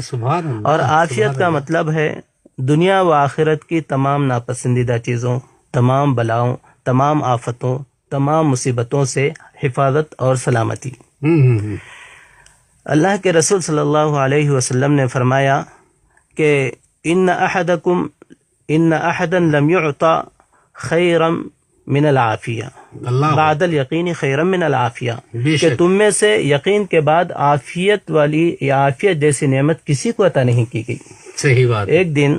سبحان اللہ، اور عافیت کا مطلب ہے دنیا و آخرت کی تمام ناپسندیدہ چیزوں، تمام بلاؤں، تمام آفتوں، تمام مصیبتوں سے حفاظت اور سلامتی۔ اللہ کے رسول صلی اللہ علیہ وسلم نے فرمایا کہ ان احدا لم یعطى خیرا من العافیہ بعد الیقین خیرا من العافیہ، کہ تم میں سے یقین کے بعد عافیت والی یا عافیت جیسی نعمت کسی کو عطا نہیں کی گئی۔ صحیح بات۔ ایک دن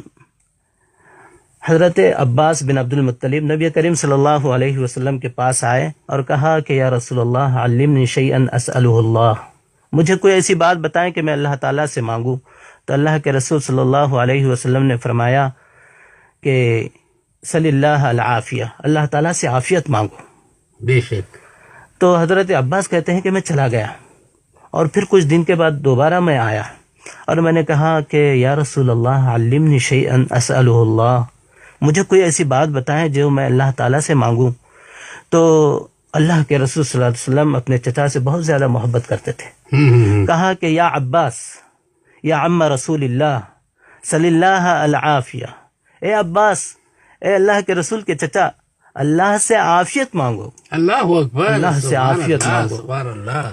حضرت عباس بن عبد المطلب نبی کریم صلی اللہ علیہ وسلم کے پاس آئے اور کہا کہ یا رسول اللہ علمنی شیئا اسألہ اللہ، مجھے کوئی ایسی بات بتائیں کہ میں اللہ تعالیٰ سے مانگوں۔ تو اللہ کے رسول صلی اللہ علیہ وسلم نے فرمایا کہ صلی اللہ العافیہ، اللہ تعالیٰ سے عافیت مانگو۔ بے شک۔ تو حضرت عباس کہتے ہیں کہ میں چلا گیا، اور پھر کچھ دن کے بعد دوبارہ میں آیا اور میں نے کہا کہ یا رسول اللہ علمنی شیئا اسألہ اللہ، مجھے کوئی ایسی بات بتائیں جو میں اللہ تعالیٰ سے مانگوں۔ تو اللہ کے رسول صلی اللہ علیہ وسلم اپنے چچا سے بہت زیادہ محبت کرتے تھے۔ کہا کہ یا عباس یا عم رسول اللہ صلی اللہ العافیہ، اے عباس، اے اللہ کے رسول کے چچا، اللہ سے عافیت مانگو، اللہ اکبر، اللہ سے عافیت مانگو۔ سبحان اللہ۔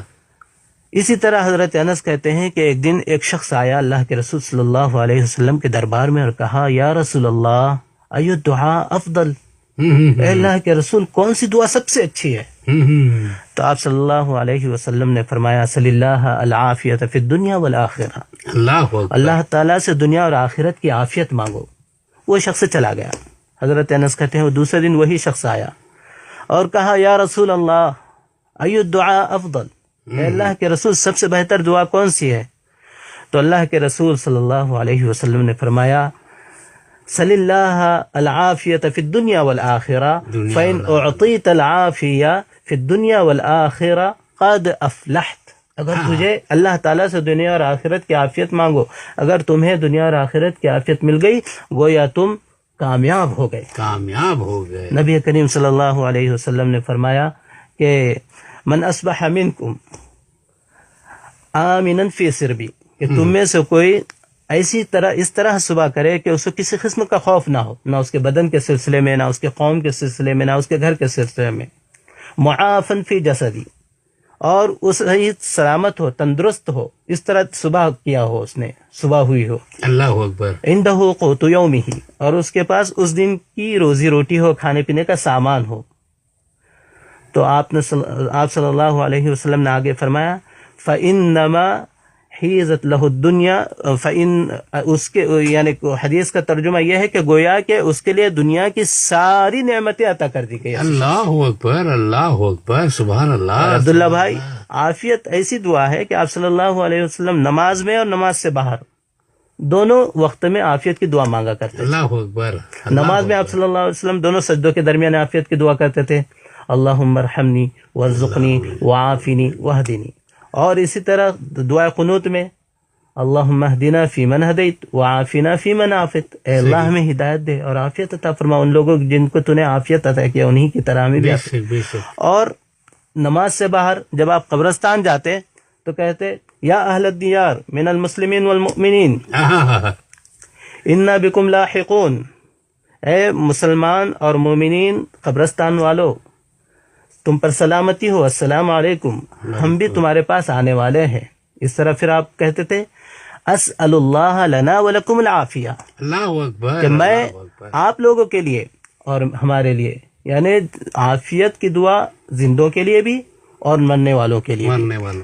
اسی طرح حضرت انس کہتے ہیں کہ ایک دن ایک شخص آیا اللہ کے رسول صلی اللہ علیہ وسلم کے دربار میں اور کہا یا رسول اللہ ایو دعا افضل، اے اللہ کے رسول کون سی دعا سب سے اچھی ہے؟ تو آپ صلی اللہ علیہ وسلم نے فرمایا صلی اللہ العافیۃ فی الدنیا والآخرہ، اللہ اکبر، اللہ تعالیٰ سے دنیا اور آخرت کی عافیت مانگو۔ وہ شخص چلا گیا۔ حضرت انس کہتے ہیں وہ دوسرے دن وہی شخص آیا اور کہا یا رسول اللہ ایو الدعاء افضل، اے اللہ کے رسول سب سے بہتر دعا کون سی ہے؟ تو اللہ کے رسول صلی اللہ علیہ وسلم نے فرمایا صلی اللہ العافیۃ فی الدنیا والآخرہ فإن اعطیت العافیہ فی الدنیا والآخرہ قد افلحت، اگر تجھے اللہ تعالیٰ سے دنیا اور آخرت کی عافیت مانگو، اگر تمہیں دنیا اور آخرت کی عافیت مل گئی گویا تم کامیاب ہو گئے، کامیاب ہو گئے۔ نبی کریم صلی اللہ علیہ وسلم نے فرمایا کہ من اصبح منکم آمنا فی سربی، کہ تم میں سے کوئی اس طرح صبح کرے کہ اس کو کسی قسم کا خوف نہ ہو، نہ اس کے بدن کے سلسلے میں، نہ اس کے قوم کے سلسلے میں، نہ اس کے گھر کے سلسلے میں، معافن فی جسدی، اور اس صحیح سلامت ہو، تندرست ہو، اس طرح صبح کیا ہو، اس نے صبح ہوئی ہو، اللہ اکبر، عندہ قوت یومہ، اور اس کے پاس اس دن کی روزی روٹی ہو، کھانے پینے کا سامان ہو۔ تو آپ صلی اللہ علیہ وسلم نے آگے فرمایا فَإِنَّمَا حِیزَتْ لَهُ الدُّنْيَا، اس کے یعنی حدیث کا ترجمہ یہ ہے کہ گویا کہ اس کے لیے دنیا کی ساری نعمتیں عطا کر دی گئی۔ اللہ اکبر، اللہ اکبر، سبحان اللہ۔ عبداللہ بھائی، عافیت ایسی دعا ہے کہ آپ صلی اللہ علیہ وسلم نماز میں اور نماز سے باہر دونوں وقت میں عافیت کی دعا مانگا کرتے تھے۔ اللہ اکبر۔ نماز میں آپ صلی اللہ علیہ وسلم دونوں سجدوں کے درمیان عافیت کی دعا کرتے تھے، اللہم ارحمنی وارزقنی وعافنی واہدنی، اور اسی طرح دعا قنوت میں اللہم اہدنا فی من ہدیت وعافنا فی من عافیت، اے اللہ ہمیں ہدایت دے اور عافیت عطا فرما، ان لوگوں جن کو تو نے عافیت عطا کیا انہی کی طرح ہمیں بھی عافیت۔ بے شک۔ اور نماز سے باہر جب آپ قبرستان جاتے تو کہتے یا اہل الدیار من المسلمین والمؤمنین انا بکم لاحقون، اے مسلمان اور مومنین قبرستان والو تم پر سلامتی ہو، السلام علیکم، ہم بھی تمہارے پاس آنے والے ہیں۔ اس طرح پھر آپ کہتے تھے اسأل اللہ لنا ولکم العافیہ، اللہ اکبر، کہ میں آپ لوگوں کے لیے اور ہمارے لیے، یعنی عافیت کی دعا زندوں کے لیے بھی اور مرنے والوں کے لیے بھی۔ مرنے والوں